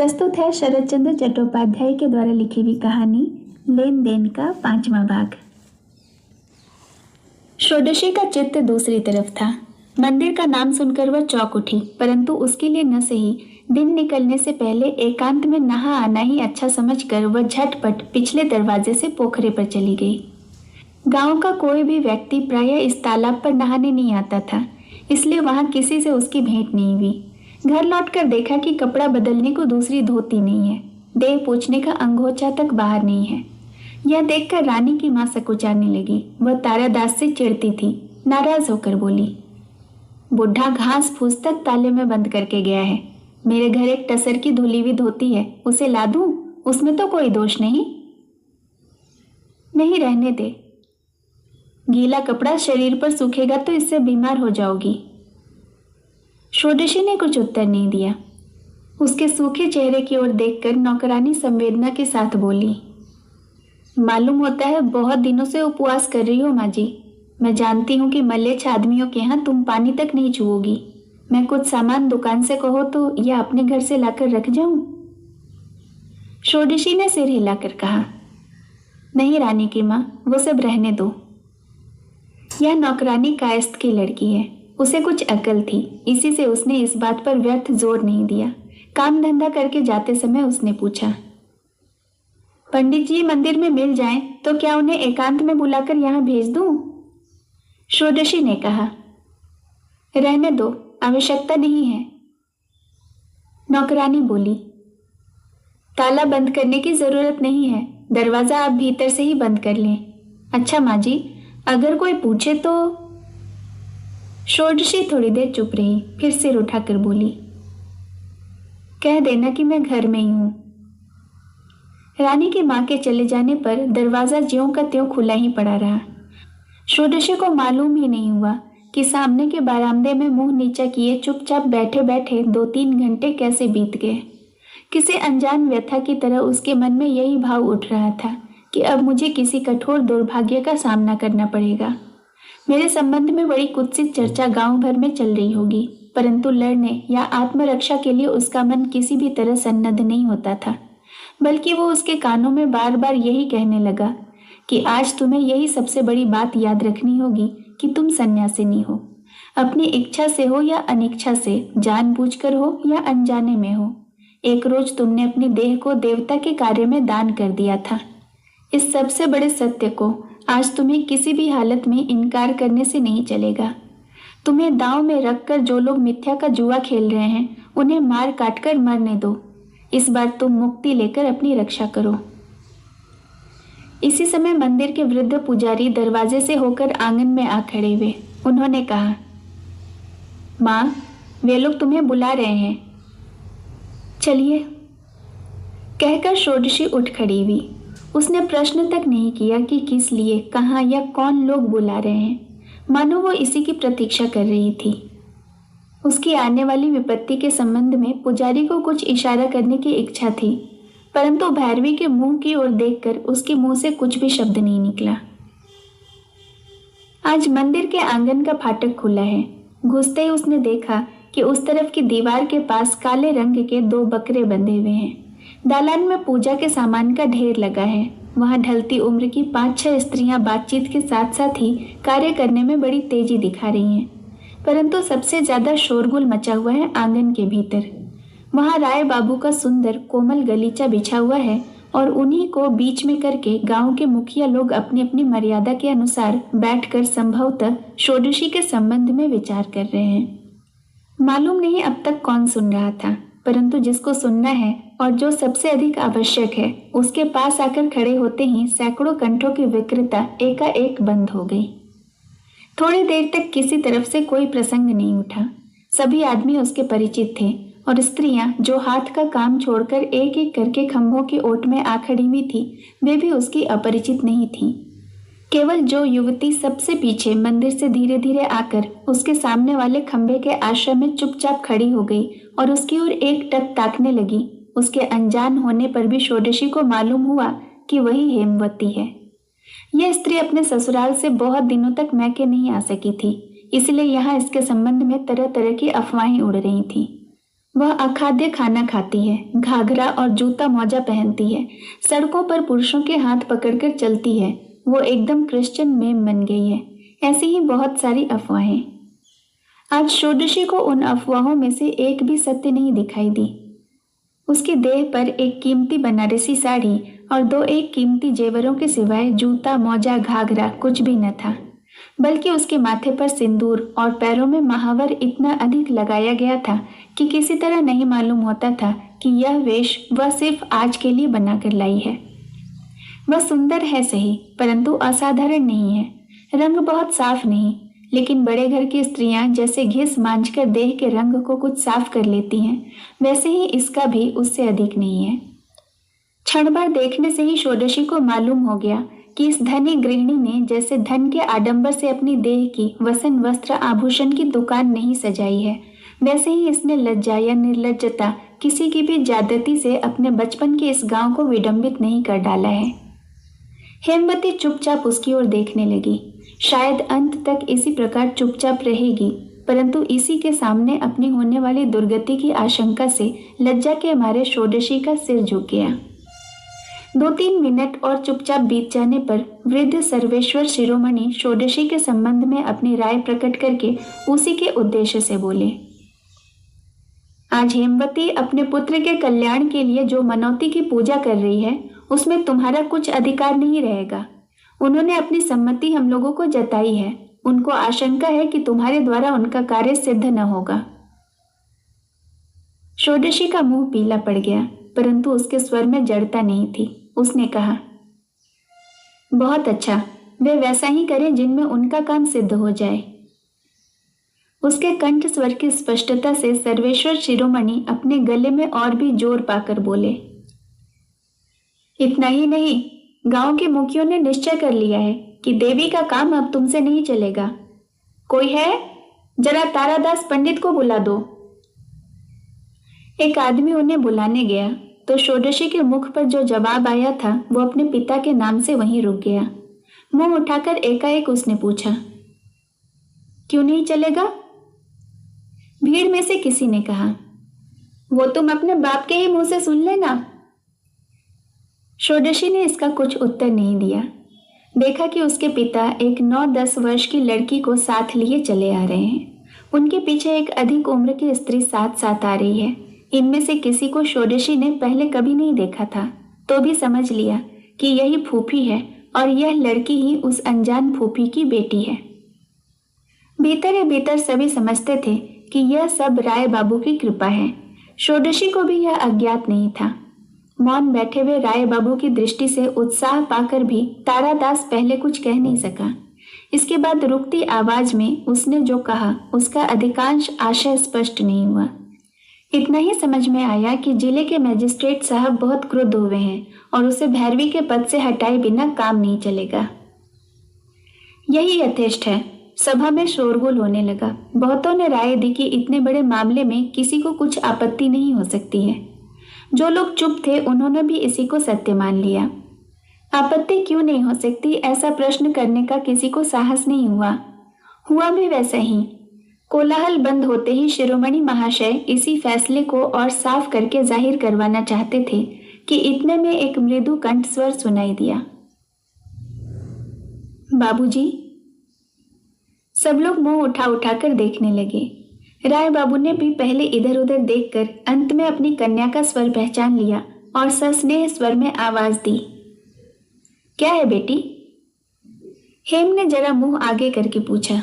प्रस्तुत है शरद चंद्र चट्टोपाध्याय के द्वारा लिखी हुई कहानी लेन देन का 5वां भाग। षोडशी का चित्त दूसरी तरफ था। मंदिर का नाम सुनकर वह चौंक उठी, परंतु उसके लिए न सही दिन निकलने से पहले एकांत में नहा आना ही अच्छा समझकर वह झटपट पिछले दरवाजे से पोखरे पर चली गई। गांव का कोई भी व्यक्ति प्रायः इस तालाब पर नहाने नहीं आता था, इसलिए वहां किसी से उसकी भेंट नहीं हुई। घर लौटकर देखा कि कपड़ा बदलने को दूसरी धोती नहीं है, देह पोंछने का अंगोछा तक बाहर नहीं है। यह देखकर रानी की मां सकुचाने लगी। वह तारादास से चिढ़ती थी। नाराज होकर बोली, बुढ़ा घास फूस तक ताले में बंद करके गया है। मेरे घर एक टसर की धुली हुई धोती है, उसे ला दूं? उसमें तो कोई दोष नहीं। नहीं, रहने दे। गीला कपड़ा शरीर पर सूखेगा तो इससे बीमार हो जाओगी। षोडशी ने कुछ उत्तर नहीं दिया। उसके सूखे चेहरे की ओर देखकर नौकरानी संवेदना के साथ बोली, मालूम होता है बहुत दिनों से उपवास कर रही हो माँ जी। मैं जानती हूँ कि मलेच्छ आदमियों के यहाँ तुम पानी तक नहीं छुओगी। मैं कुछ सामान दुकान से कहो तो या अपने घर से लाकर रख जाऊं? षोडशी ने सिर हिलाकर कहा, नहीं रानी की माँ, वो सब रहने दो। यह नौकरानी कायस्थ की लड़की है, उसे कुछ अकल थी, इसी से उसने इस बात पर व्यर्थ जोर नहीं दिया। काम धंधा करके जाते समय उसने पूछा, पंडित जी मंदिर में मिल जाएं तो क्या उन्हें एकांत में बुलाकर यहाँ भेज दूं? षोडशी ने कहा, रहने दो, आवश्यकता नहीं है। नौकरानी बोली, ताला बंद करने की जरूरत नहीं है, दरवाजा आप भीतर से ही बंद कर लें। अच्छा माँ जी, अगर कोई पूछे तो? षोडशी थोड़ी देर चुप रही, फिर सिर उठाकर बोली, कह देना कि मैं घर में ही हूं। रानी की मां के चले जाने पर दरवाजा ज्यों का त्यों खुला ही पड़ा रहा। षोडशी को मालूम ही नहीं हुआ कि सामने के बरामदे में मुंह नीचा किए चुपचाप बैठे बैठे 2-3 घंटे कैसे बीत गए। किसी अनजान व्यथा की तरह उसके मन में यही भाव उठ रहा था कि अब मुझे किसी कठोर दुर्भाग्य का सामना करना पड़ेगा। मेरे संबंध में बड़ी कुत्सित चर्चा गांव भर में चल रही होगी, परंतु लड़ने या आत्मरक्षा के लिए उसका मन किसी भी तरह सन्नद्ध नहीं होता था, बल्कि वो उसके कानों में बार बार यही कहने लगा कि आज तुम्हें यही सबसे बड़ी बात याद रखनी होगी कि तुम सन्यासिनी हो। अपनी इच्छा से हो या अनिच्छा से, जानबूझकर हो या अनजाने में हो, एक रोज तुमने अपनी देह को देवता के कार्य में दान कर दिया था। इस सबसे बड़े सत्य को आज तुम्हें किसी भी हालत में इनकार करने से नहीं चलेगा। तुम्हें दांव में रखकर जो लोग मिथ्या का जुआ खेल रहे हैं, उन्हें मार काट कर मरने दो। इस बार तुम मुक्ति लेकर अपनी रक्षा करो। इसी समय मंदिर के वृद्ध पुजारी दरवाजे से होकर आंगन में आ खड़े हुए। उन्होंने कहा, माँ, वे लोग तुम्हें बुला रहे हैं, चलिए। कहकर षोडशी उठ खड़ी हुई। उसने प्रश्न तक नहीं किया कि किस लिए, कहाँ या कौन लोग बुला रहे हैं, मानो वो इसी की प्रतीक्षा कर रही थी। उसकी आने वाली विपत्ति के संबंध में पुजारी को कुछ इशारा करने की इच्छा थी, परंतु भैरवी के मुंह की ओर देखकर उसके मुंह से कुछ भी शब्द नहीं निकला। आज मंदिर के आंगन का फाटक खुला है। घुसते ही उसने देखा कि उस तरफ की दीवार के पास काले रंग के 2 बकरे बंधे हुए हैं। दालान में पूजा के सामान का ढेर लगा है। वहां ढलती उम्र की 5-6 स्त्रियां बातचीत के साथ साथ ही कार्य करने में बड़ी तेजी दिखा रही हैं, परंतु सबसे ज्यादा शोरगुल मचा हुआ है आंगन के भीतर। वहां राय बाबू का सुंदर कोमल गलीचा बिछा हुआ है और उन्हीं को बीच में करके गांव के मुखिया लोग अपनी अपनी मर्यादा के अनुसार बैठकर संभवतः षोडशी के संबंध में विचार कर रहे हैं। मालूम नहीं अब तक कौन सुन रहा था, परंतु जिसको सुनना है और जो सबसे अधिक आवश्यक है, उसके पास आकर खड़े होते ही सैकड़ों कंठों की विकृता एकाएक बंद हो गई। थोड़ी देर तक किसी तरफ से कोई प्रसंग नहीं उठा। सभी आदमी उसके परिचित थे और स्त्रियां जो हाथ का काम छोड़कर एक एक करके खंभों की ओट में आ खड़ी हुई थी, वे भी उसकी अपरिचित नहीं थीं। केवल जो युवती सबसे पीछे मंदिर से धीरे धीरे आकर उसके सामने वाले खंभे के आश्रय में चुपचाप खड़ी हो गई और उसकी ओर एक टक ताकने लगी, उसके अनजान होने पर भी षोडशी को मालूम हुआ कि वही हेमवती है। यह स्त्री अपने ससुराल से बहुत दिनों तक मैके नहीं आ सकी थी, इसलिए यहाँ इसके संबंध में तरह तरह की अफवाहें उड़ रही थीं। वह अखाद्य खाना खाती है, घाघरा और जूता मोजा पहनती है, सड़कों पर पुरुषों के हाथ पकड़कर चलती है। वो एकदम क्रिश्चियन मेम बन गई है। ऐसी ही बहुत सारी अफवाहें। आज षोडशी को उन अफवाहों में से एक भी सत्य नहीं दिखाई दी। उसके देह पर एक कीमती बनारसी साड़ी और दो एक कीमती जेवरों के सिवाय जूता मोजा घाघरा कुछ भी न था, बल्कि उसके माथे पर सिंदूर और पैरों में महावर इतना अधिक लगाया गया था कि किसी तरह नहीं मालूम होता था कि यह वेश वह सिर्फ आज के लिए बनाकर लाई है। वह सुंदर है सही, परंतु असाधारण नहीं है। रंग बहुत साफ नहीं, लेकिन बड़े घर की स्त्रियां जैसे घिस मांझकर देह के रंग को कुछ साफ कर लेती हैं, वैसे ही इसका भी उससे अधिक नहीं है। क्षण भर देखने से ही षोडशी को मालूम हो गया कि इस धनी गृहिणी ने जैसे धन के आडंबर से अपनी देह की वसन वस्त्र आभूषण की दुकान नहीं सजाई है, वैसे ही इसने लज्जा या निर्लज्जता किसी की भी ज्यादती से अपने बचपन के इस गांव को विडंबित नहीं कर डाला है। हेमवती चुपचाप उसकी ओर देखने लगी। शायद अंत तक इसी प्रकार चुपचाप रहेगी, परंतु इसी के सामने अपनी होने वाली दुर्गति की आशंका से लज्जा के मारे षोडशी का सिर झुक गया। 2-3 मिनट और चुपचाप बीत जाने पर वृद्ध सर्वेश्वर शिरोमणि षोडशी के संबंध में अपनी राय प्रकट करके उसी के उद्देश्य से बोले। आज हेमवती अपने पुत्र के कल्याण के लिए जो मनौती की पूजा कर रही है, उसमें तुम्हारा कुछ अधिकार नहीं रहेगा। उन्होंने अपनी सम्मति हम लोगों को जताई है। उनको आशंका है कि तुम्हारे द्वारा उनका कार्य सिद्ध न होगा। षोडशी का मुंह पीला पड़ गया, परंतु उसके स्वर में जड़ता नहीं थी। उसने कहा, बहुत अच्छा, वे वैसा ही करें जिनमें उनका काम सिद्ध हो जाए। उसके कंठ स्वर की स्पष्टता से सर्वेश्वर शिरोमणि अपने गले में और भी जोर पाकर बोले, इतना ही नहीं, गांव के मुखियों ने निश्चय कर लिया है कि देवी का काम अब तुमसे नहीं चलेगा। कोई है? जरा तारादास पंडित को बुला दो। एक आदमी उन्हें बुलाने गया तो षोडशी के मुख पर जो जवाब आया था वो अपने पिता के नाम से वहीं रुक गया। मुंह उठाकर एकाएक उसने पूछा, क्यों नहीं चलेगा? भीड़ में से किसी ने कहा, वो तुम अपने बाप के ही मुंह से सुन लेना। षोडशी ने इसका कुछ उत्तर नहीं दिया। देखा कि उसके पिता एक 9-10 वर्ष की लड़की को साथ लिए चले आ रहे हैं। उनके पीछे एक अधिक उम्र की स्त्री साथ साथ आ रही है। इनमें से किसी को षोडशी ने पहले कभी नहीं देखा था, तो भी समझ लिया कि यही फूफी है और यह लड़की ही उस अनजान फूफी की बेटी है। भीतर ही भीतर सभी समझते थे कि यह सब राय बाबू की कृपा है। षोडशी को भी यह अज्ञात नहीं था। मौन बैठे हुए राय बाबू की दृष्टि से उत्साह पाकर भी तारादास पहले कुछ कह नहीं सका। इसके बाद रुकती आवाज में उसने जो कहा उसका अधिकांश आशय स्पष्ट नहीं हुआ। इतना ही समझ में आया कि जिले के मजिस्ट्रेट साहब बहुत क्रुद्ध हुए हैं और उसे भैरवी के पद से हटाए बिना काम नहीं चलेगा। यही यथेष्ट है। सभा में शोरगुल होने लगा। बहुतों ने राय दी कि इतने बड़े मामले में किसी को कुछ आपत्ति नहीं हो सकती है। जो लोग चुप थे उन्होंने भी इसी को सत्य मान लिया। आपत्ति क्यों नहीं हो सकती, ऐसा प्रश्न करने का किसी को साहस नहीं हुआ भी वैसा ही। कोलाहल बंद होते ही शिरोमणि महाशय इसी फैसले को और साफ करके जाहिर करवाना चाहते थे कि इतने में एक मृदु कंठ स्वर सुनाई दिया, बाबूजी। सब लोग मुंह उठा उठाकर देखने लगे। राय बाबू ने भी पहले इधर उधर देखकर अंत में अपनी कन्या का स्वर पहचान लिया और सस्नेह स्वर में आवाज दी, क्या है बेटी? हेम ने जरा मुंह आगे करके पूछा।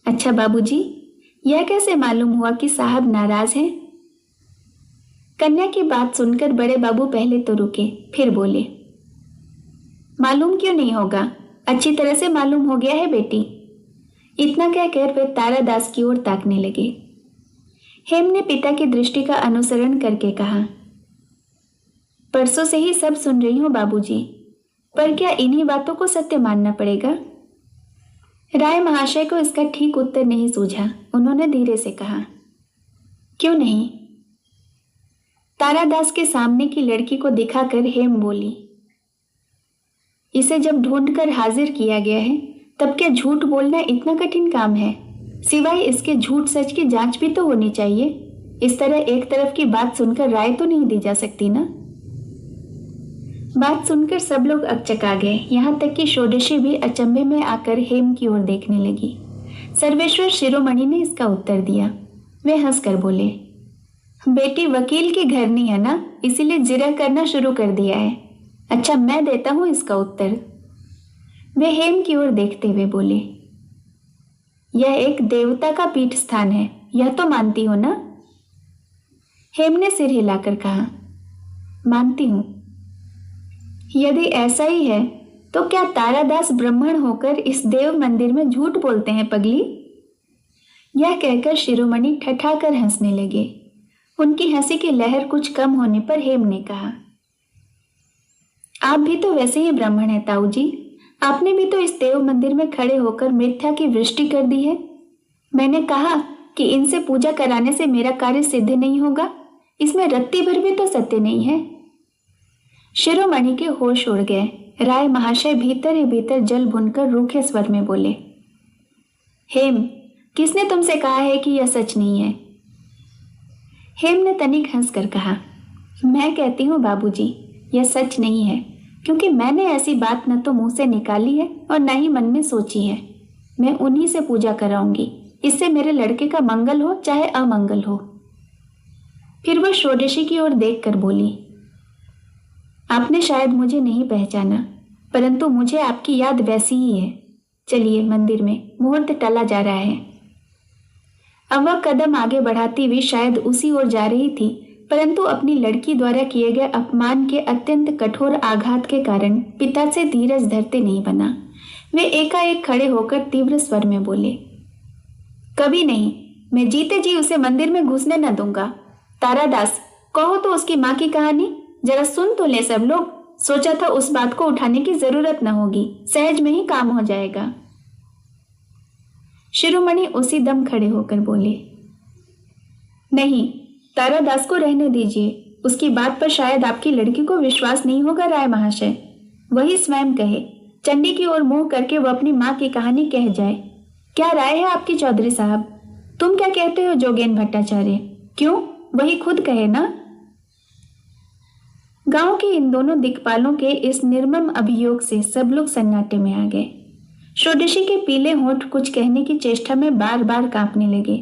अच्छा बाबूजी, यह कैसे मालूम हुआ कि साहब नाराज हैं? कन्या की बात सुनकर बड़े बाबू पहले तो रुके, फिर बोले, मालूम क्यों नहीं होगा, अच्छी तरह से मालूम हो गया है बेटी। इतना कहकर वे तारादास की ओर ताकने लगे। हेम ने पिता की दृष्टि का अनुसरण करके कहा, परसों से ही सब सुन रही हूं बाबूजी, पर क्या इन्हीं बातों को सत्य मानना पड़ेगा? राय महाशय को इसका ठीक उत्तर नहीं सूझा। उन्होंने धीरे से कहा, क्यों नहीं? तारादास के सामने की लड़की को दिखाकर हेम बोली, इसे जब ढूंढकर हाजिर किया गया है तब क्या झूठ बोलना इतना कठिन काम है? सिवाय इसके झूठ सच की जांच भी तो होनी चाहिए। इस तरह एक तरफ की बात सुनकर राय तो नहीं दी जा सकती ना। बात सुनकर सब लोग अकचका गए, यहाँ तक कि षोडशी भी अचंभे में आकर हेम की ओर देखने लगी। सर्वेश्वर शिरोमणि ने इसका उत्तर दिया। वे हंसकर बोले, बेटी वकील की घरनी है ना, इसीलिए जिरह करना शुरू कर दिया है। अच्छा, मैं देता हूं इसका उत्तर। वे हेम की ओर देखते हुए बोले, यह एक देवता का पीठ स्थान है, यह तो मानती हो ना? हेम ने सिर हिलाकर कहा, मानती हूं। यदि ऐसा ही है तो क्या तारादास ब्राह्मण होकर इस देव मंदिर में झूठ बोलते हैं पगली? यह कहकर शिरोमणि ठठाकर हंसने लगे। उनकी हंसी की लहर कुछ कम होने पर हेम ने कहा, आप भी तो वैसे ही ब्राह्मण हैं ताऊ जी, आपने भी तो इस देव मंदिर में खड़े होकर मिथ्या की वृष्टि कर दी है। मैंने कहा कि इनसे पूजा कराने से मेरा कार्य सिद्ध नहीं होगा, इसमें रत्ती भर भी तो सत्य नहीं है। शिरोमणि के होश उड़ गए। राय महाशय भीतर ही भीतर जल भुनकर रूखे स्वर में बोले, हेम, किसने तुमसे कहा है कि यह सच नहीं है? हेम ने तनिक हंसकर कहा, मैं कहती हूँ बाबूजी, यह सच नहीं है, क्योंकि मैंने ऐसी बात न तो मुंह से निकाली है और न ही मन में सोची है। मैं उन्हीं से पूजा कराऊंगी, इससे मेरे लड़के का मंगल हो चाहे अमंगल हो। फिर वह षोडशी की ओर देखकर बोली, आपने शायद मुझे नहीं पहचाना, परंतु मुझे आपकी याद वैसी ही है। चलिए मंदिर में, मुहूर्त टला जा रहा है। अब वह कदम आगे बढ़ाती हुई शायद उसी ओर जा रही थी, परंतु अपनी लड़की द्वारा किए गए अपमान के अत्यंत कठोर आघात के कारण पिता से धीरज धरते नहीं बना। वे एकाएक खड़े होकर तीव्र स्वर में बोले, कभी नहीं, मैं जीते जी उसे मंदिर में घुसने न दूंगा। तारादास, कहो तो उसकी माँ की कहानी, जरा सुन तो ले सब लोग। सोचा था उस बात को उठाने की जरूरत न होगी, सहज में ही काम हो जाएगा। शिरोमणि उसी दम खड़े होकर बोले, नहीं, तारादास को रहने दीजिए, उसकी बात पर शायद आपकी लड़की को विश्वास नहीं होगा। राय महाशय वही स्वयं कहे, चंडी की ओर मुंह करके वह अपनी माँ की कहानी कह जाए। क्या राय है आपकी चौधरी साहब? तुम क्या कहते हो जोगेन भट्टाचार्य? क्यों, वही खुद कहे ना। गांव के इन दोनों दिक्पालों के इस निर्मम अभियोग से सब लोग सन्नाटे में आ गए। षोडशी के पीले होंठ कुछ कहने की चेष्टा में बार बार कांपने लगे।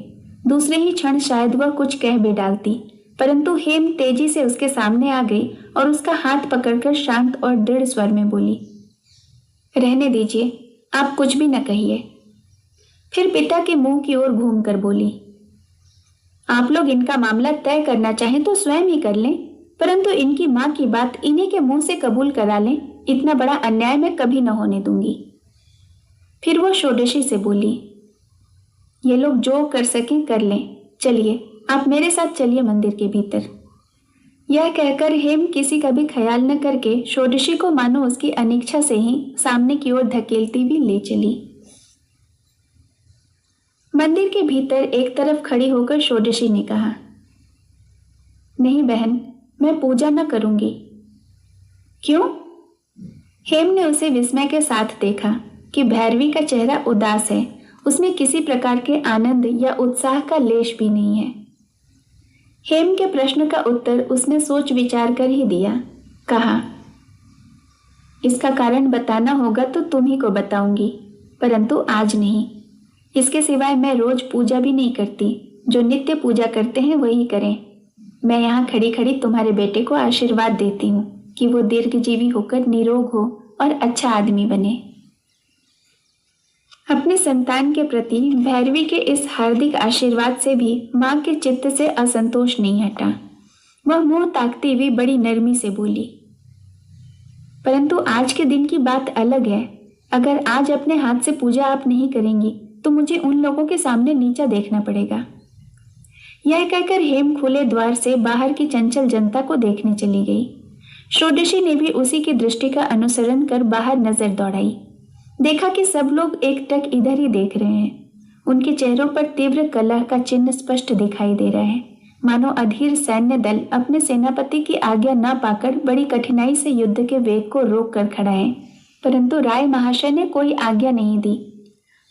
दूसरे ही क्षण शायद वह कुछ कह भी डालती, परंतु हेम तेजी से उसके सामने आ गई और उसका हाथ पकड़कर शांत और दृढ़ स्वर में बोली, रहने दीजिए, आप कुछ भी न कहिए। फिर पिता के मुंह की ओर घूमकर बोली, आप लोग इनका मामला तय करना चाहें तो स्वयं ही कर लें, परंतु इनकी माँ की बात इन्हीं के मुंह से कबूल करा लें, इतना बड़ा अन्याय मैं कभी न होने दूंगी। फिर वो षोडशी से बोली, ये लोग जो कर सकें कर लें, चलिए आप मेरे साथ चलिए मंदिर के भीतर। यह कहकर हेम किसी का भी ख्याल न करके षोडशी को मानो उसकी अनिच्छा से ही सामने की ओर धकेलती हुई ले चली। मंदिर के भीतर एक तरफ खड़ी होकर षोडशी ने कहा, नहीं बहन, मैं पूजा न करूंगी। क्यों? हेम ने उसे विस्मय के साथ देखा कि भैरवी का चेहरा उदास है, उसमें किसी प्रकार के आनंद या उत्साह का लेश भी नहीं है। हेम के प्रश्न का उत्तर उसने सोच विचार कर ही दिया। कहा, इसका कारण बताना होगा तो तुम ही को बताऊंगी, परंतु आज नहीं। इसके सिवाय मैं रोज पूजा भी नहीं करती, जो नित्य पूजा करते हैं वही करें। मैं यहाँ खड़ी खड़ी तुम्हारे बेटे को आशीर्वाद देती हूँ कि वो दीर्घजीवी होकर निरोग हो और अच्छा आदमी बने। अपने संतान के प्रति भैरवी के इस हार्दिक आशीर्वाद से भी माँ के चित्त से असंतोष नहीं हटा। वह मुंह ताकती हुई बड़ी नरमी से बोली, परंतु आज के दिन की बात अलग है। अगर आज अपने हाथ से पूजा आप नहीं करेंगी तो मुझे उन लोगों के सामने नीचा देखना पड़ेगा। यह कहकर हेम खुले द्वार से बाहर की चंचल जनता को देखने चली गई। षोडशी ने भी उसी की दृष्टि का अनुसरण कर बाहर नजर दौड़ाई। देखा कि सब लोग एकटक इधर ही देख रहे हैं। उनके चेहरों पर तीव्र कलह का चिन्ह स्पष्ट दिखाई दे रहा है, मानो अधीर सैन्य दल अपने सेनापति की आज्ञा न पाकर बड़ी कठिनाई से युद्ध के वेग को रोक कर खड़ा है, परंतु राय महाशय ने कोई आज्ञा नहीं दी।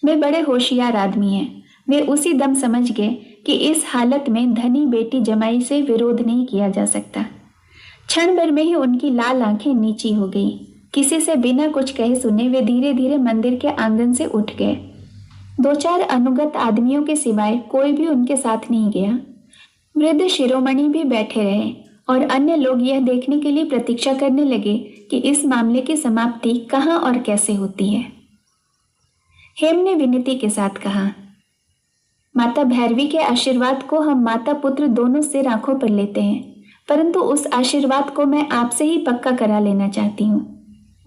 वे बड़े होशियार आदमी हैं। वे उसी दम समझ गए कि इस हालत में धनी बेटी जमाई से विरोध नहीं किया जा सकता। क्षण भर में ही उनकी लाल आंखें नीची हो गई। किसी से बिना कुछ कहे सुने वे धीरे धीरे मंदिर के आंगन से उठ गए। 2-4 अनुगत आदमियों के सिवाय कोई भी उनके साथ नहीं गया। वृद्ध शिरोमणि भी बैठे रहे और अन्य लोग यह देखने के लिए प्रतीक्षा करने लगे कि इस मामले की समाप्ति कहाँ और कैसे होती है। हेम ने विनती के साथ कहा, माता भैरवी के आशीर्वाद को हम माता पुत्र दोनों सिर आंखों पर लेते हैं, परंतु उस आशीर्वाद को मैं आपसे ही पक्का करा लेना चाहती हूँ।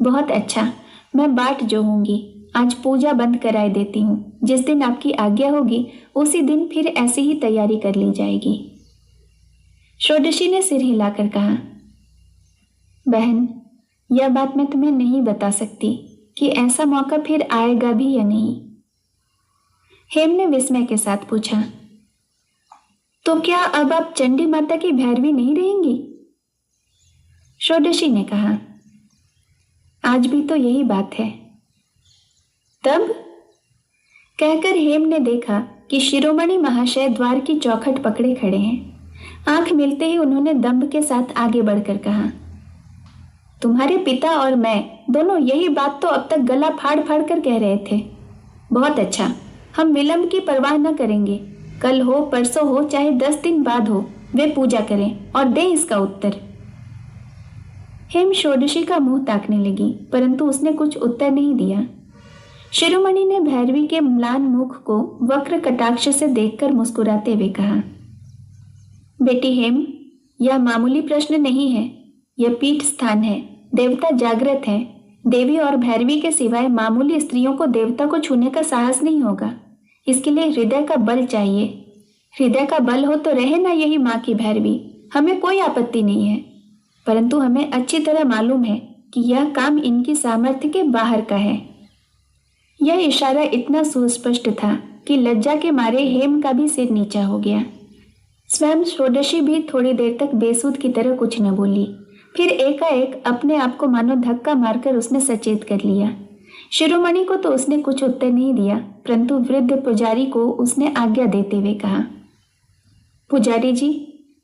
बहुत अच्छा, मैं बाट जोहूंगी। आज पूजा बंद कराए देती हूँ। जिस दिन आपकी आज्ञा होगी उसी दिन फिर ऐसी ही तैयारी कर ली जाएगी। षोडशी ने सिर हिलाकर कहा, बहन, यह बात मैं तुम्हें नहीं बता सकती कि ऐसा मौका फिर आएगा भी या नहीं। हेम ने विस्मय के साथ पूछा, तो क्या अब आप चंडी माता की भैरवी नहीं रहेंगी? षोडशी ने कहा, आज भी तो यही बात है। तब? कहकर हेम ने देखा कि शिरोमणि महाशय द्वार की चौखट पकड़े खड़े हैं। आंख मिलते ही उन्होंने दंभ के साथ आगे बढ़कर कहा, तुम्हारे पिता और मैं दोनों यही बात तो अब तक गला फाड़ फाड़ कर कह रहे थे। बहुत अच्छा, हम विलंब की परवाह न करेंगे। कल हो, परसों हो, चाहे 10 दिन बाद हो, वे पूजा करें और दें इसका उत्तर। हेम षोडशी का मुंह ताकने लगी, परंतु उसने कुछ उत्तर नहीं दिया। शिरोमणि ने भैरवी के म्लान मुख को वक्र कटाक्ष से देखकर मुस्कुराते हुए कहा, बेटी हेम, यह मामूली प्रश्न नहीं है। यह पीठ स्थान है। देवता जागृत है। देवी और भैरवी के सिवाय मामूली स्त्रियों को देवता को छूने का साहस नहीं होगा। इसके लिए हृदय का बल चाहिए। हृदय का बल हो तो रहे ना यही माँ की भैरवी, हमें कोई आपत्ति नहीं है। परंतु हमें अच्छी तरह मालूम है कि यह काम इनकी सामर्थ्य के बाहर का है। यह इशारा इतना सुस्पष्ट था कि लज्जा के मारे हेम का भी सिर नीचा हो गया। स्वयं षोडशी भी थोड़ी देर तक बेसुध की तरह कुछ न बोली। फिर एकाएक अपने आप को मानो धक्का मारकर उसने सचेत कर लिया। शिरोमणि को तो उसने कुछ उत्तर नहीं दिया, परंतु वृद्ध पुजारी को उसने आज्ञा देते हुए कहा, पुजारी जी,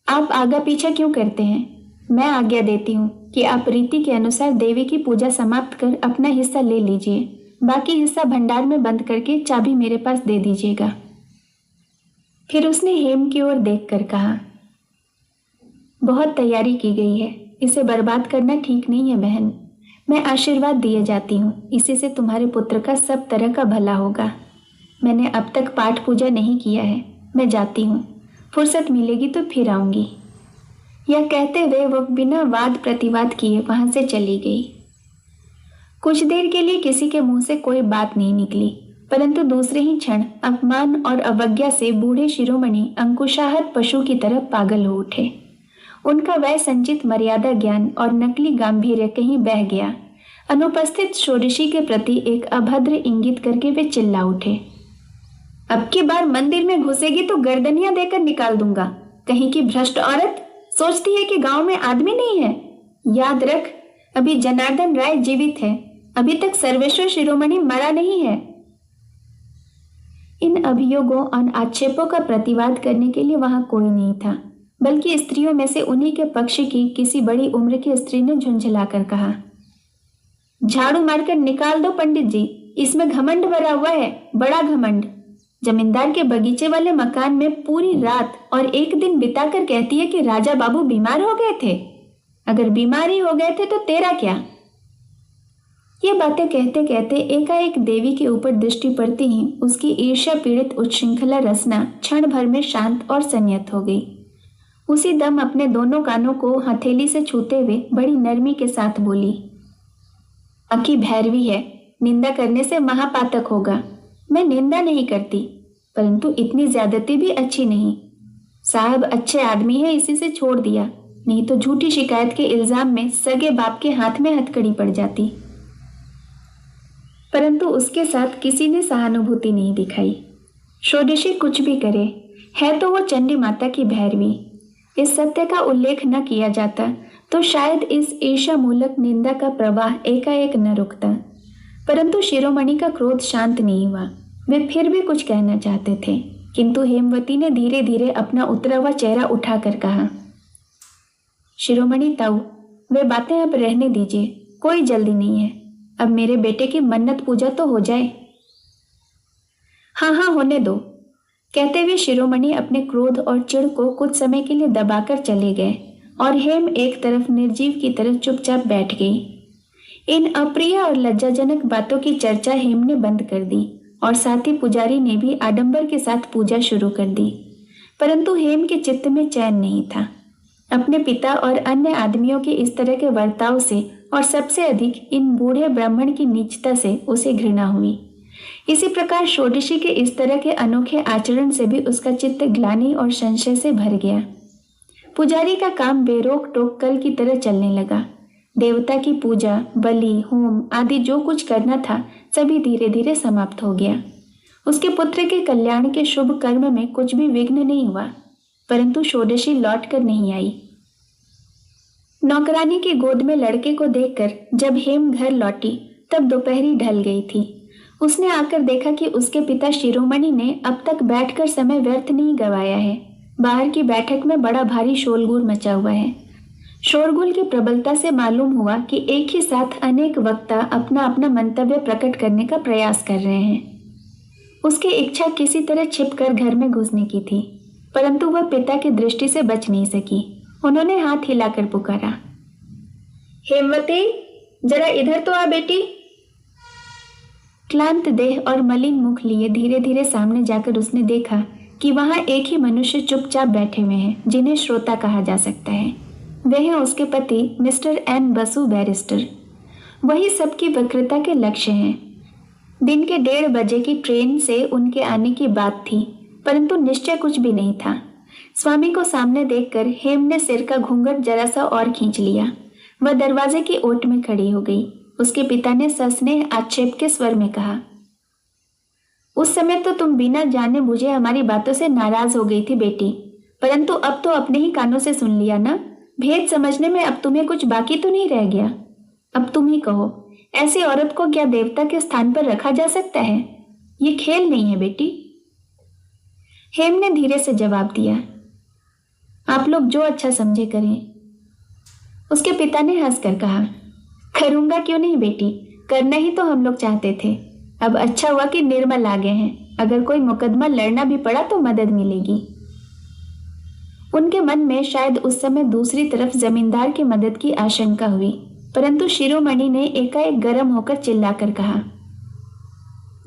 आप आगा पीछा क्यों करते हैं? मैं आज्ञा देती हूँ कि आप रीति के अनुसार देवी की पूजा समाप्त कर अपना हिस्सा ले लीजिए। बाकी हिस्सा भंडार में बंद करके चाबी मेरे पास दे दीजिएगा। फिर उसने हेम की ओर देखकर कहा, बहुत तैयारी की गई है, इसे बर्बाद करना ठीक नहीं है बहन। मैं आशीर्वाद दिए जाती हूँ, इसी से तुम्हारे पुत्र का सब तरह का भला होगा। मैंने अब तक पाठ पूजा नहीं किया है। मैं जाती हूँ, फुर्सत मिलेगी तो फिर आऊँगी। यह कहते हुए वह बिना वाद प्रतिवाद किए वहां से चली गई। कुछ देर के लिए किसी के मुंह से कोई बात नहीं निकली, परंतु दूसरे ही क्षण अपमान और अवज्ञा से बूढ़े शिरोमणि अंकुशाहत पशु की तरह पागल हो उठे। उनका वह संचित मर्यादा ज्ञान और नकली गांभीर्य कहीं बह गया। अनुपस्थित षोडशी के प्रति एक अभद्र इंगित करके वे चिल्ला उठे, अब की बार मंदिर में घुसेगी तो गर्दनियां देकर निकाल दूंगा। कहीं की भ्रष्ट औरत सोचती है कि गांव में आदमी नहीं है। याद रख, अभी जनार्दन राय जीवित है, अभी तक सर्वेश्वर शिरोमणि मरा नहीं है। इन अभियोगों और आक्षेपों का प्रतिवाद करने के लिए वहां कोई नहीं था, बल्कि स्त्रियों में से उन्हीं के पक्ष की किसी बड़ी उम्र की स्त्री ने झुंझलाकर कहा, झाड़ू मारकर निकाल दो पंडित जी, इसमें घमंड भरा हुआ है, बड़ा घमंड। जमींदार के बगीचे वाले मकान में पूरी रात और एक दिन बिताकर कहती है कि राजा बाबू बीमार हो गए थे। अगर बीमार ही हो गए थे तो तेरा क्या? ये बातें कहते कहते एकाएक देवी के ऊपर दृष्टि पड़ती ही उसकी ईर्ष्या पीड़ित उच्छृंखला रचना क्षण भर में शांत और संयत हो गई। उसी दम अपने दोनों कानों को हथेली से छूते हुए बड़ी नरमी के साथ बोली, अकी भैरवी है, निंदा करने से महापातक होगा। मैं निंदा नहीं करती, परंतु इतनी ज्यादती भी अच्छी नहीं। साहब अच्छे आदमी है, इसी से छोड़ दिया, नहीं तो झूठी शिकायत के इल्जाम में सगे बाप के हाथ में हथकड़ी पड़ जाती। परंतु उसके साथ किसी ने सहानुभूति नहीं दिखाई। षोडशी कुछ भी करे, है तो वो चंडी माता की भैरवी। इस सत्य का उल्लेख न किया जाता तो शायद इस ईर्ष्या मूलक निंदा का प्रवाह एकाएक न रुकता। परंतु शिरोमणि का क्रोध शांत नहीं हुआ। वे फिर भी कुछ कहना चाहते थे किंतु हेमवती ने धीरे धीरे अपना उतरा हुआ चेहरा उठाकर कहा, शिरोमणि ताऊ, वे बातें अब रहने दीजिए, कोई जल्दी नहीं है। अब मेरे बेटे की मन्नत पूजा तो हो जाए। हाँ हाँ, होने दो, कहते हुए शिरोमणि अपने क्रोध और चिढ़ को कुछ समय के लिए दबाकर चले गए और हेम एक तरफ निर्जीव की तरह चुपचाप बैठ गई। इन अप्रिय और लज्जाजनक बातों की चर्चा हेम ने बंद कर दी और साथ ही पुजारी ने भी आडंबर के साथ पूजा शुरू कर दी। परंतु हेम के चित्त में चैन नहीं था। अपने पिता और अन्य आदमियों के इस तरह के बर्ताव से और सबसे अधिक इन बूढ़े ब्राह्मण की नीचता से उसे घृणा हुई। इसी प्रकार षोडशी के इस तरह के अनोखे आचरण से भी उसका चित्त ग्लानि और संशय से भर गया। पुजारी का काम बेरोक टोक कल की तरह चलने लगा। देवता की पूजा, बलि, होम आदि जो कुछ करना था सभी धीरे धीरे समाप्त हो गया। उसके पुत्र के कल्याण के शुभ कर्म में कुछ भी विघ्न नहीं हुआ, परंतु षोडशी लौट कर नहीं आई। नौकरानी की गोद में लड़के को देखकर जब हेम घर लौटी तब दोपहरी ढल गई थी। उसने आकर देखा कि उसके पिता शिरोमणि ने अब तक बैठकर समय व्यर्थ नहीं गवाया है। बाहर की बैठक में बड़ा भारी शोरगुल मचा हुआ है। शोरगुल की प्रबलता से मालूम हुआ कि एक ही साथ अनेक वक्ता अपना अपना मंतव्य प्रकट करने का प्रयास कर रहे हैं। उसकी इच्छा किसी तरह छिपकर घर में घुसने की थी, परंतु वह पिता की दृष्टि से बच नहीं सकी। उन्होंने हाथ हिलाकर पुकारा, हेमवती, जरा इधर तो आ बेटी। क्लांत देह और मलिन मुख लिए धीरे धीरे सामने जाकर उसने देखा कि वहां एक ही मनुष्य चुपचाप बैठे हुए हैं जिन्हें श्रोता कहा जा सकता है। वे हैं उसके पति मिस्टर एन बसु बैरिस्टर। वही सबकी वक्रता के लक्ष्य हैं। दिन के 1:30 बजे की ट्रेन से उनके आने की बात थी, परंतु निश्चय कुछ भी नहीं था। स्वामी को सामने देखकर हेम ने सिर का घूंघट जरा सा और खींच लिया। वह दरवाजे की ओट में खड़ी हो गई। उसके पिता ने सस्नेह आक्षेप के स्वर में कहा, उस समय तो तुम बिना जाने बुझे हमारी बातों से नाराज हो गई थी बेटी, परंतु अब तो अपने ही कानों से सुन लिया ना। भेद समझने में अब तुम्हें कुछ बाकी तो नहीं रह गया। अब तुम ही कहो, ऐसी औरत को क्या देवता के स्थान पर रखा जा सकता है? ये खेल नहीं है बेटी। हेम ने धीरे से जवाब दिया, आप लोग जो अच्छा समझे करें। उसके पिता ने हंसकर कहा, करूंगा क्यों नहीं बेटी, करना ही तो हम लोग चाहते थे। अब अच्छा हुआ कि निर्मल आ गए हैं, अगर कोई मुकदमा लड़ना भी पड़ा तो मदद मिलेगी। उनके मन में शायद उस समय दूसरी तरफ जमींदार की मदद की आशंका हुई, परंतु शिरोमणि ने एकाएक गर्म होकर चिल्लाकर कहा,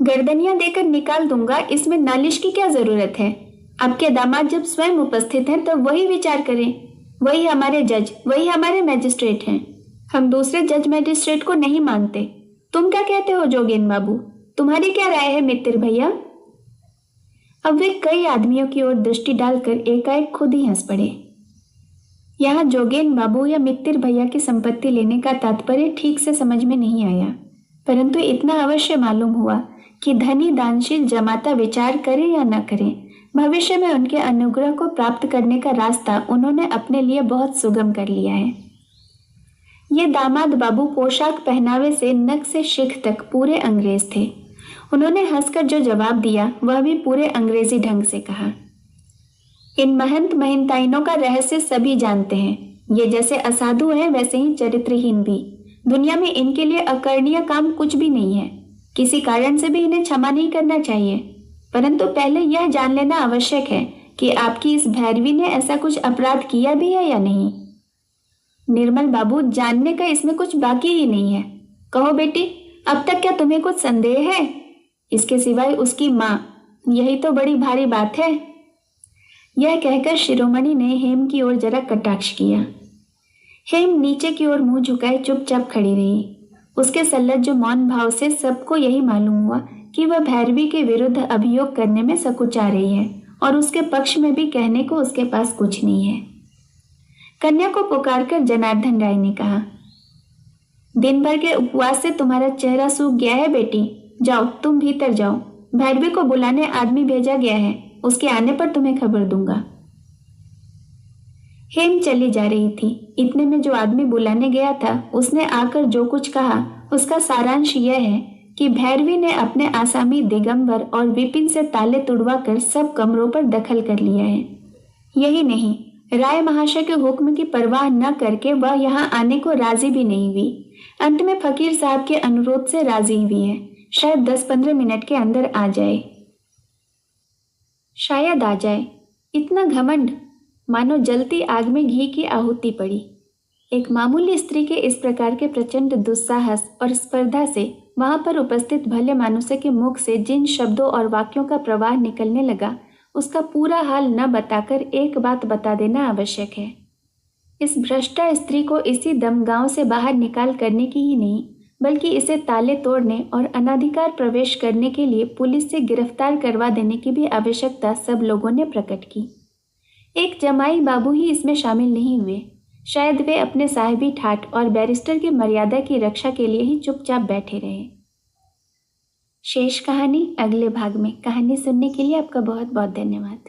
गर्दनियां देकर निकाल दूंगा, इसमें नालिश की क्या जरूरत है? आपके दामाद जब स्वयं उपस्थित हैं तब वही विचार करें। वही हमारे जज, वही हमारे मैजिस्ट्रेट हैं। हम दूसरे जज मैजिस्ट्रेट को नहीं मानते। तुम क्या कहते हो जोगेन बाबू? तुम्हारी क्या राय है मित्र भैया? अब वे कई आदमियों की ओर दृष्टि डालकर एकाएक खुद ही हंस पड़े। यहाँ जोगेन बाबू या मित्र भैया की संपत्ति लेने का तात्पर्य ठीक से समझ में नहीं आया, परंतु इतना अवश्य मालूम हुआ कि धनी दानशील जमाता विचार करे या न करे, भविष्य में उनके अनुग्रह को प्राप्त करने का रास्ता उन्होंने अपने लिए बहुत सुगम कर लिया है। ये दामाद बाबू पोशाक पहनावे से नक से शिख तक पूरे अंग्रेज थे। उन्होंने हंसकर जो जवाब दिया वह भी पूरे अंग्रेजी ढंग से कहा, इन महंत महंताइनों का रहस्य सभी जानते हैं। ये जैसे असाधु हैं वैसे ही चरित्रहीन भी। दुनिया में इनके लिए अकरणीय काम कुछ भी नहीं है। किसी कारण से भी इन्हें क्षमा नहीं करना चाहिए, परंतु पहले यह जान लेना आवश्यक है कि आपकी इस भैरवी ने ऐसा कुछ अपराध किया भी है या नहीं। निर्मल बाबू, जानने का इसमें कुछ बाकी ही नहीं है। कहो बेटी, अब तक क्या तुम्हें कुछ संदेह है? इसके सिवाय उसकी माँ, यही तो बड़ी भारी बात है। यह कहकर शिरोमणि ने हेम की ओर जरा कटाक्ष किया। हेम नीचे की ओर मुंह झुकाए चुपचाप खड़ी रही। उसके सल्लज मौन भाव से सबको यही मालूम हुआ कि वह भैरवी के विरुद्ध अभियोग करने में सकुचा रही है और उसके पक्ष में भी कहने को उसके पास कुछ नहीं है। कन्या को पुकारकर जनार्दन राय ने कहा, दिन भर के उपवास से तुम्हारा चेहरा सूख गया है बेटी। जाओ, तुम भीतर जाओ। भैरवी को बुलाने आदमी भेजा गया है, उसके आने पर तुम्हें खबर दूंगा। हेम चली जा रही थी। इतने में जो आदमी बुलाने गया था उसने आकर जो कुछ कहा उसका सारांश यह है कि भैरवी ने अपने आसामी दिगंबर और विपिन से ताले तुड़वाकर सब कमरों पर दखल कर लिया है। यही नहीं, राय महाशय के हुक्म की परवाह न करके वह यहाँ आने को राजी भी नहीं हुई। अंत में फकीर साहब के अनुरोध से राजी हुई है। शायद 10-15 मिनट के अंदर आ जाए। शायद आ जाए। इतना घमंड, मानो जलती आग में घी की आहुति पड़ी। एक मामूली स्त्री के इस प्रकार के प्रचंड दुस्साहस और स्पर्धा से वहां पर उपस्थित भले मानुष्य के मुख से जिन शब्दों और वाक्यों का प्रवाह निकलने लगा, उसका पूरा हाल न बताकर एक बात बता देना आवश्यक है। इस भ्रष्टा स्त्री को इसी दम गांव से बाहर निकाल करने की ही नहीं, बल्कि इसे ताले तोड़ने और अनाधिकार प्रवेश करने के लिए पुलिस से गिरफ्तार करवा देने की भी आवश्यकता सब लोगों ने प्रकट की। एक जमाई बाबू ही इसमें शामिल नहीं हुए। शायद वे अपने साहिबी ठाट और बैरिस्टर की मर्यादा की रक्षा के लिए ही चुपचाप बैठे रहे। शेष कहानी अगले भाग में। कहानी सुनने के लिए आपका बहुत बहुत धन्यवाद।